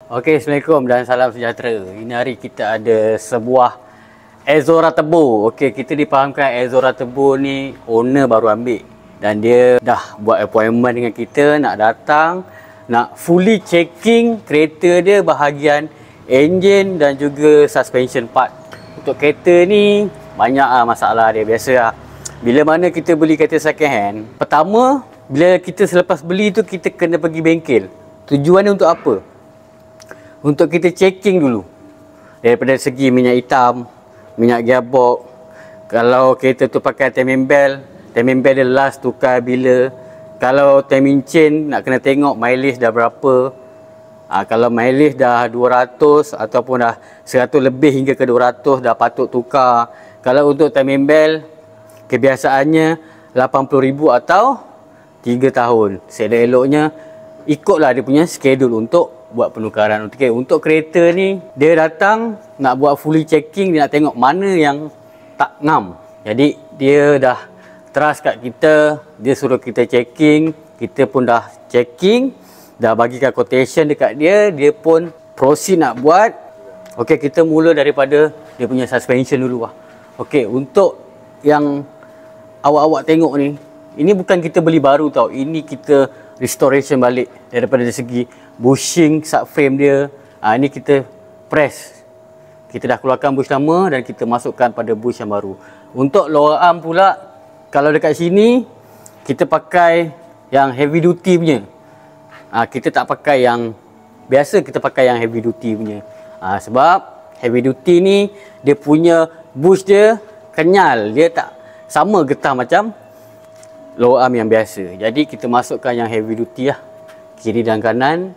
Okey, Assalamualaikum dan salam sejahtera. Ini hari kita ada sebuah Exora Turbo. Okey, kita difahamkan Exora Turbo ni owner baru ambil. Dan dia dah buat appointment dengan kita, nak datang, nak fully checking kereta dia bahagian enjin dan juga suspension part. Untuk kereta ni banyak masalah dia, biasa. Bila mana kita beli kereta second hand, pertama, bila kita selepas beli tu kita kena pergi bengkel. Tujuannya untuk apa? Untuk kita checking dulu daripada segi minyak hitam, minyak gearbox. Kalau kereta tu pakai timing belt dia last tukar bila. Kalau timing chain nak kena tengok mileage dah berapa. Kalau mileage dah 200 ataupun dah 100 lebih hingga ke 200 dah patut tukar. Kalau untuk timing belt kebiasaannya 80,000 atau 3 tahun. Seelok-eloknya ikutlah dia punya schedule untuk buat penukaran. Okay, untuk kereta ni dia datang nak buat fully checking, dia nak tengok mana yang tak ngam. Jadi dia dah trust kat kita, dia suruh kita checking, kita pun dah checking, dah bagikan quotation dekat dia, dia pun proceed nak buat. Okay, kita mula daripada dia punya suspension dulu lah. Okay, untuk yang awak-awak tengok ni, ini bukan kita beli baru tau, ini kita restoration balik daripada segi bushing subframe dia. Ini kita press, kita dah keluarkan bush lama dan kita masukkan pada bush yang baru. Untuk lower arm pula, kalau dekat sini kita pakai yang heavy duty punya. Kita tak pakai yang biasa, kita pakai yang heavy duty punya. Sebab heavy duty ni dia punya bush dia kenyal, dia tak sama getah macam lower arm yang biasa. Jadi kita masukkan yang heavy duty lah, kiri dan kanan.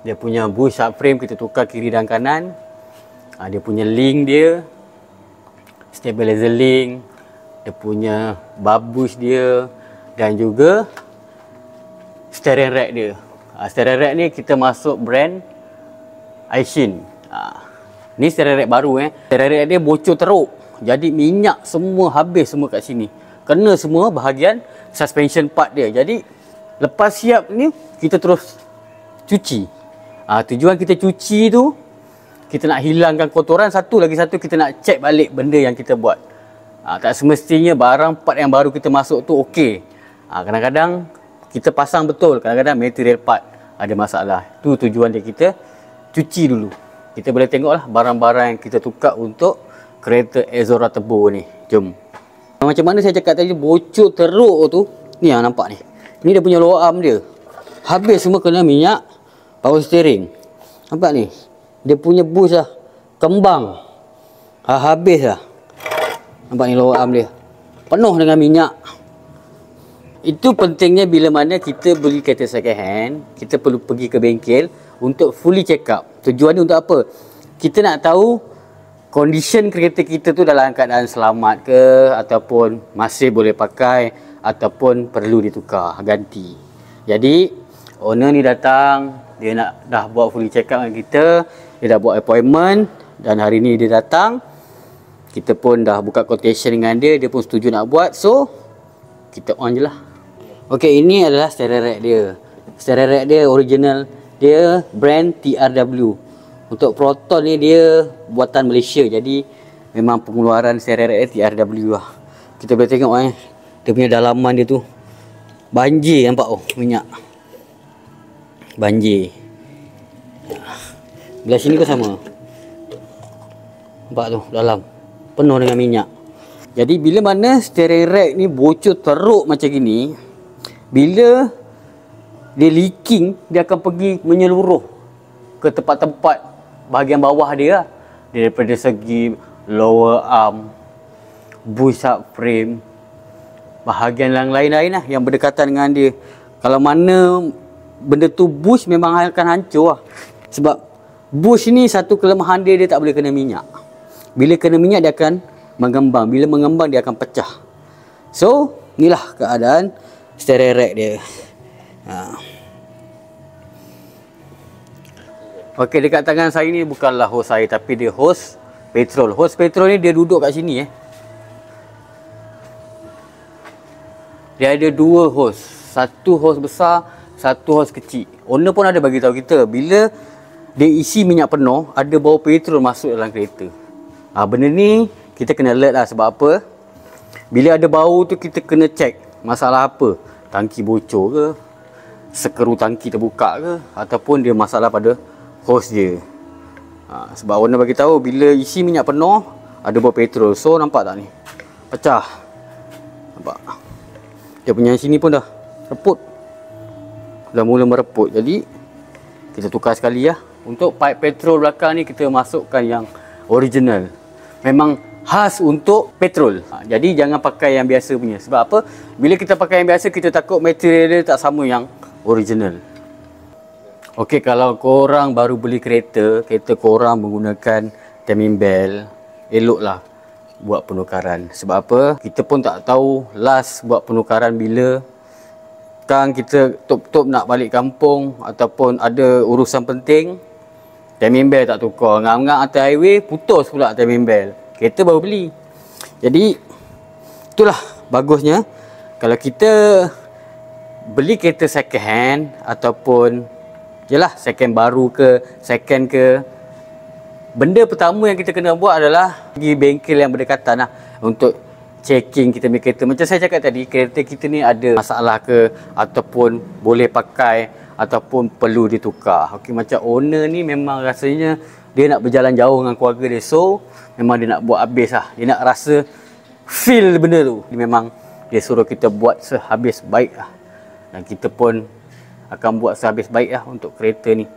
Dia punya bush subframe kita tukar kiri dan kanan. Dia punya link dia, stabilizer link, dia punya bar bush dia, dan juga steering rack dia. Steering rack ni kita masuk brand Aishin. Ni steering rack baru. Steering rack dia bocor teruk, jadi minyak semua habis semua kat sini, kena semua bahagian suspension part dia. Jadi lepas siap ni kita terus cuci. Tujuan kita cuci tu, kita nak hilangkan kotoran. Satu kita nak check balik benda yang kita buat. Tak semestinya barang part yang baru kita masuk tu okey. Kadang-kadang kita pasang betul, kadang-kadang material part ada masalah. Tu tujuan dia, kita cuci dulu. Kita boleh tengoklah barang-barang yang kita tukar untuk kereta Exora Turbo ni. Jom. Macam mana saya cakap tadi, bocor teruk tu. Ni yang nampak ni. Ni dia punya lower arm dia. Habis semua kena minyak power steering. Nampak ni? Dia punya bush lah kembang. Habis lah. Nampak ni lower arm dia, penuh dengan minyak. Itu pentingnya bila mana kita beli kereta second hand, kita perlu pergi ke bengkel untuk fully check up. Tujuan ni untuk apa? Kita nak tahu condition kereta kita tu dalam keadaan selamat ke, ataupun masih boleh pakai, ataupun perlu ditukar, ganti. Jadi owner ni datang, dia nak dah buat fully check up dengan kita, dia dah buat appointment dan hari ni dia datang. Kita pun dah buka quotation dengan dia, dia pun setuju nak buat. So kita on je lah. Okay, ini adalah steering rack dia. Steering rack dia original, dia brand TRW. Untuk Proton ni dia buatan Malaysia, jadi memang pengeluaran steering rack dia TRW lah. Kita boleh tengok dia punya dalaman dia tu banjir, nampak minyak banjir. Belah sini pun sama, nampak tu dalam penuh dengan minyak. Jadi bila mana steering rack ni bocor teruk macam gini, bila dia leaking, dia akan pergi menyeluruh ke tempat-tempat bahagian bawah dia. Daripada segi lower arm, bush subframe, bahagian yang lain-lain lah yang berdekatan dengan dia. Kalau mana benda tu bush, memang akan hancur lah. Sebab bush ni satu kelemahan dia, dia tak boleh kena minyak. Bila kena minyak dia akan mengembang, bila mengembang dia akan pecah. So inilah keadaan steering rack dia. Okey, dekat tangan saya ni bukanlah hos air, tapi dia hos petrol. Hos petrol ni dia duduk kat sini. Dia ada dua hos, satu hos besar, satu hos kecil. Owner pun ada bagi tahu kita, bila dia isi minyak penuh, ada bau petrol masuk dalam kereta. Benda ni kita kena alert lah. Sebab apa? Bila ada bau tu kita kena check masalah apa. Tangki bocor ke, sekeru tangki terbuka ke, ataupun dia masalah pada hose dia. Sebab owner bagi tahu bila isi minyak penuh ada bau petrol. So nampak tak ni? Pecah. Nampak? Dia punya sini pun dah reput. Dah mula mereput. Jadi kita tukar sekali lah. Untuk pipe petrol belakang ni kita masukkan yang original. Memang khas untuk petrol. Jadi jangan pakai yang biasa punya. Sebab apa? Bila kita pakai yang biasa kita takut material dia tak sama yang original. Okey, kalau korang baru beli kereta korang menggunakan timing belt, eloklah buat penukaran. Sebab apa? Kita pun tak tahu last buat penukaran bila. Kan kita top-top nak balik kampung ataupun ada urusan penting, timing belt tak tukar. Ngam-ngam atas highway putus pula timing belt. Kereta baru beli. Jadi itulah bagusnya kalau kita beli kereta second hand ataupun jelah second baru ke, second ke, benda pertama yang kita kena buat adalah pergi bengkel yang berdekatan lah untuk checking kita punya kereta. Macam saya cakap tadi, kereta kita ni ada masalah ke ataupun boleh pakai ataupun perlu ditukar. Okey, macam owner ni memang rasanya dia nak berjalan jauh dengan keluarga dia. So memang dia nak buat habis lah. Dia nak rasa feel benda tu. Dia suruh kita buat sehabis baik lah. Dan kita pun akan buat sehabis baik lah untuk kereta ni.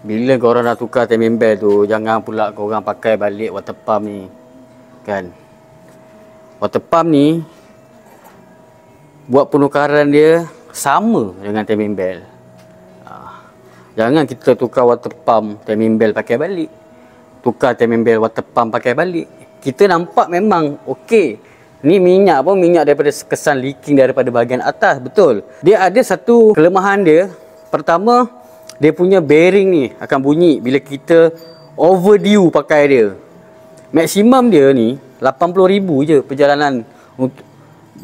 Bila korang dah tukar timing belt tu, jangan pula korang pakai balik water pump ni. Kan? Water pump ni buat penukaran dia sama dengan timing belt. Jangan kita tukar water pump timing belt pakai balik, tukar timing belt water pump pakai balik. Kita nampak memang okey. Ni minyak pun minyak daripada kesan leaking daripada bahagian atas, betul. Dia ada satu kelemahan dia. Pertama, dia punya bearing ni akan bunyi bila kita overdue pakai dia. Maksimum dia ni 80,000 je perjalanan. Untuk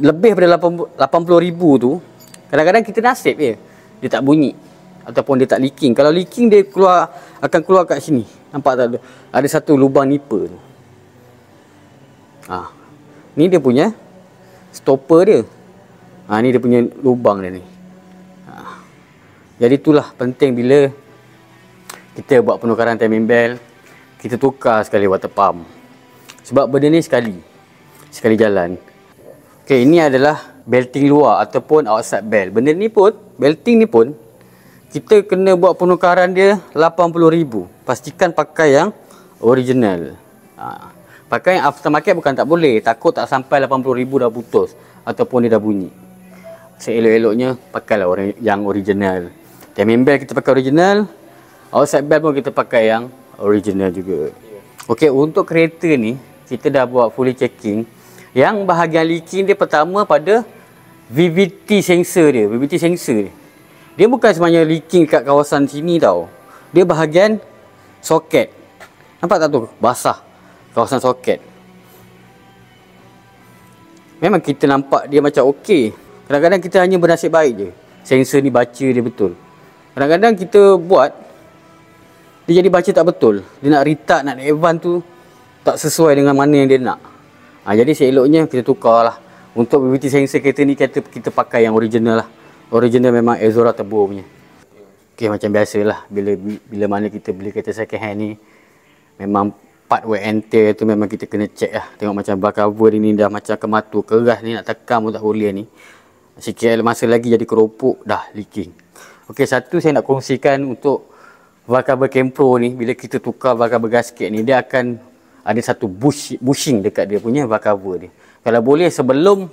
lebih daripada 80,000 tu, kadang-kadang kita nasib je dia tak bunyi ataupun dia tak leaking. Kalau leaking dia akan keluar kat sini. Nampak tak ada? Ada satu lubang nipper tu. Ni dia punya stopper dia. Ni dia punya lubang dia ni. Jadi itulah penting bila kita buat penukaran timing belt, kita tukar sekali water pump. Sebab benda ni sekali jalan. Okey, ini adalah belting luar ataupun outside belt. Benda ni pun, belting ni pun kita kena buat penukaran dia 80,000. Pastikan pakai yang original. Pakai yang aftermarket bukan tak boleh. Takut tak sampai 80,000 dah putus ataupun dia dah bunyi. Seelok-eloknya pakailah yang original. Timing belt kita pakai original, outside belt pun kita pakai yang original juga. Okey, untuk kereta ni kita dah buat fully checking. Yang bahagian leaking dia pertama pada VVT sensor dia. VVT sensor dia bukan sebenarnya leaking kat kawasan sini tau. Dia bahagian soket. Nampak tak tu? Basah kawasan soket. Memang kita nampak dia macam okey. Kadang-kadang kita hanya bernasib baik je sensor ni baca dia betul. Kadang-kadang kita buat dia jadi baca tak betul. Dia nak retard, nak advance tu tak sesuai dengan mana yang dia nak. Jadi seeloknya kita tukar lah. Untuk VVT sensor kereta ni kita pakai yang original lah. Original memang Ezora Turbo punya. Okey, macam biasalah bila mana kita beli kereta second hand ni, memang part wear and tear tu memang kita kena check lah. Tengok macam bar cover ni dah macam kematu, keras ni, nak tekan pun tak boleh ni. Sikit masa lagi jadi keropok, dah leaking. Okey, satu saya nak kongsikan untuk bar cover Kempro ni. Bila kita tukar bar cover gasket ni, dia akan ada satu bushing dekat dia punya bar cover dia. Kalau boleh sebelum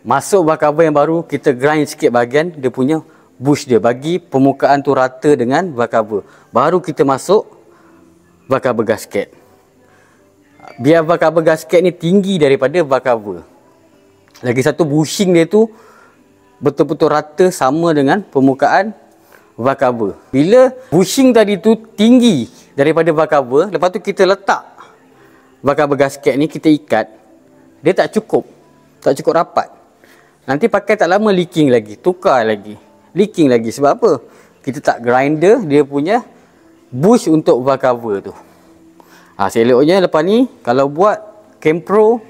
masuk bar cover yang baru, kita grind sikit bahagian dia punya bush dia, bagi permukaan tu rata dengan bar cover. Baru kita masuk bar cover gasket. Biar bar cover gasket ni tinggi daripada bar cover. Lagi satu, bushing dia tu betul-betul rata sama dengan permukaan bar cover. Bila bushing tadi tu tinggi daripada bar cover, lepas tu kita letak bar cover gasket ni, kita ikat, dia tak cukup rapat. Nanti pakai tak lama leaking lagi, tukar lagi, leaking lagi. Sebab apa? Kita tak grinder dia punya bush untuk valve cover tu. Seloknya lepas ni kalau buat Campro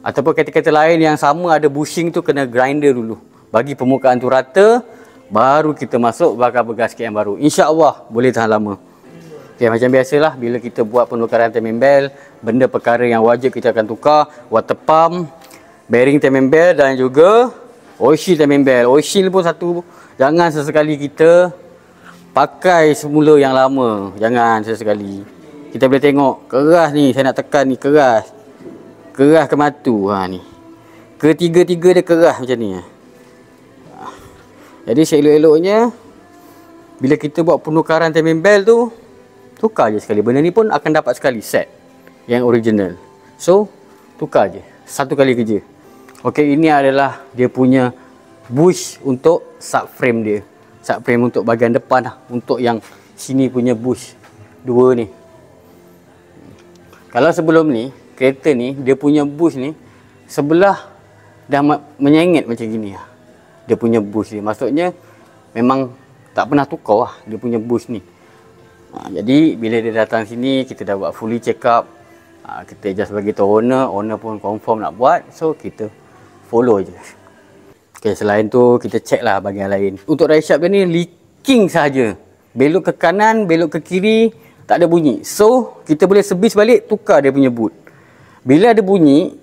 ataupun kata-kata lain yang sama ada bushing tu, kena grinder dulu bagi permukaan tu rata, baru kita masuk valve cover gasket yang baru. InsyaAllah boleh tahan lama. Okay, macam biasalah bila kita buat penukaran timing belt, benda perkara yang wajib kita akan tukar water pump, bearing timing belt dan juga oil shield timing belt. Oil shield pun satu, jangan sesekali kita pakai semula yang lama, jangan sesekali. Kita boleh tengok keras ni, saya nak tekan ni keras ke matu ni. Ketiga-tiga dia keras macam ni. Jadi seelok-eloknya bila kita buat penukaran timing belt tu, tukar je sekali. Benda ni pun akan dapat sekali set yang original. So tukar je, satu kali kerja. Okey, ini adalah dia punya bush untuk subframe dia. Subframe untuk bahagian depan lah. Untuk yang sini punya bush dua ni. Kalau sebelum ni kereta ni, dia punya bush ni sebelah dah menyengit macam gini lah. Dia punya bush ni, maksudnya memang tak pernah tukar lah dia punya bush ni. Jadi bila dia datang sini, kita dah buat fully check up. Kita just bagi tahu owner pun confirm nak buat, so kita follow je. Okay, selain tu kita check lah bahagian lain. Untuk ride shaft dia ni leaking saja. Belok ke kanan, belok ke kiri, tak ada bunyi. So kita boleh servis balik, tukar dia punya boot. Bila ada bunyi,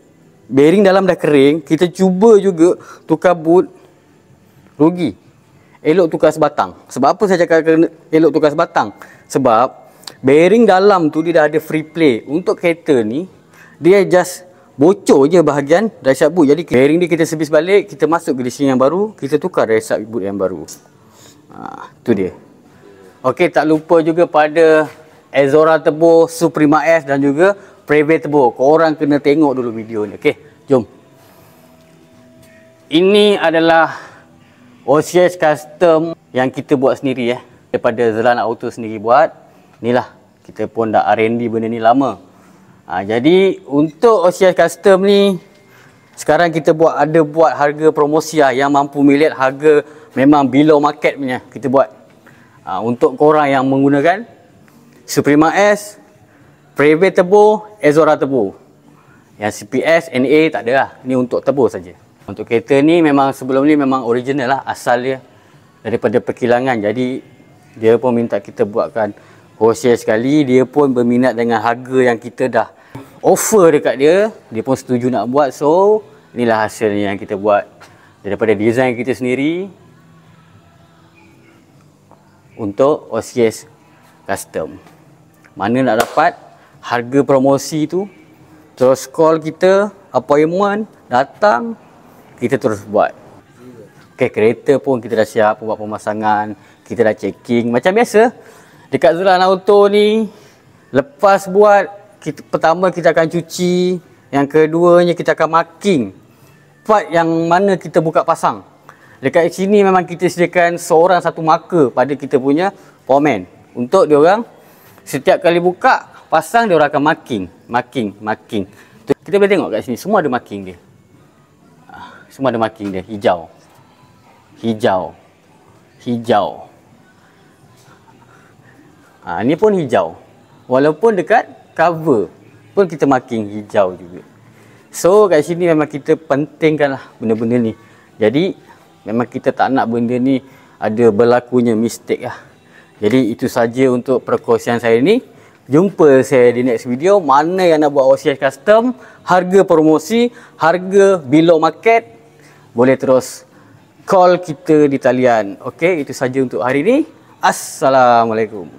bearing dalam dah kering, kita cuba juga tukar boot, rugi. Elok tukar sebatang. Sebab apa saya cakap kena elok tukar sebatang? Sebab bearing dalam tu dia dah ada free play. Untuk kereta ni, dia just bocor je bahagian dry shaft boot. Jadi bearing ni kita servis balik, kita masuk ke listrik yang baru, kita tukar dry shaft boot yang baru. Tu dia. Okey, tak lupa juga pada Exora Turbo Suprema S dan juga Preve Turbo. Korang kena tengok dulu video ni. Okey, jom. Ini adalah OCS custom yang kita buat sendiri daripada Zelan Auto sendiri buat. Inilah, kita pun dah R&D benda ni lama. Jadi untuk OCS custom ni sekarang kita buat harga promosi yang mampu melihat harga memang below market punya kita buat. Untuk korang yang menggunakan Suprema S, Preve Turbo, Exora Turbo. Yang CPS, NA tak ada lah. Ni untuk turbo saja. Untuk kereta ni memang sebelum ni memang original lah, asal dia daripada perkilangan. Jadi dia pun minta kita buatkan OCS sekali. Dia pun berminat dengan harga yang kita dah offer dekat dia. Dia pun setuju nak buat. So inilah hasilnya yang kita buat daripada design kita sendiri untuk OCS custom. Mana nak dapat harga promosi tu, terus call kita, appointment, datang, kita terus buat. Okay, kereta pun kita dah siap buat pemasangan, kita dah checking. Macam biasa, dekat Zelan Auto ni, lepas buat, pertama kita akan cuci, yang keduanya kita akan marking part yang mana kita buka pasang. Dekat sini memang kita sediakan seorang satu marker pada kita punya foreman. Untuk dia orang, setiap kali buka, pasang, dia orang akan marking. Kita boleh tengok kat sini, semua ada marking dia. Semua ada marking dia, hijau. Ni pun hijau. Walaupun dekat cover pun kita marking hijau juga. So kat sini memang kita pentingkanlah benda-benda ni. Jadi memang kita tak nak benda ni ada berlakunya mistake lah. Jadi itu saja untuk perkongsian saya ni. Jumpa saya di next video. Mana yang nak buat OCS custom, harga promosi, harga below market, boleh terus call kita di talian. Okey, itu saja untuk hari ini. Assalamualaikum.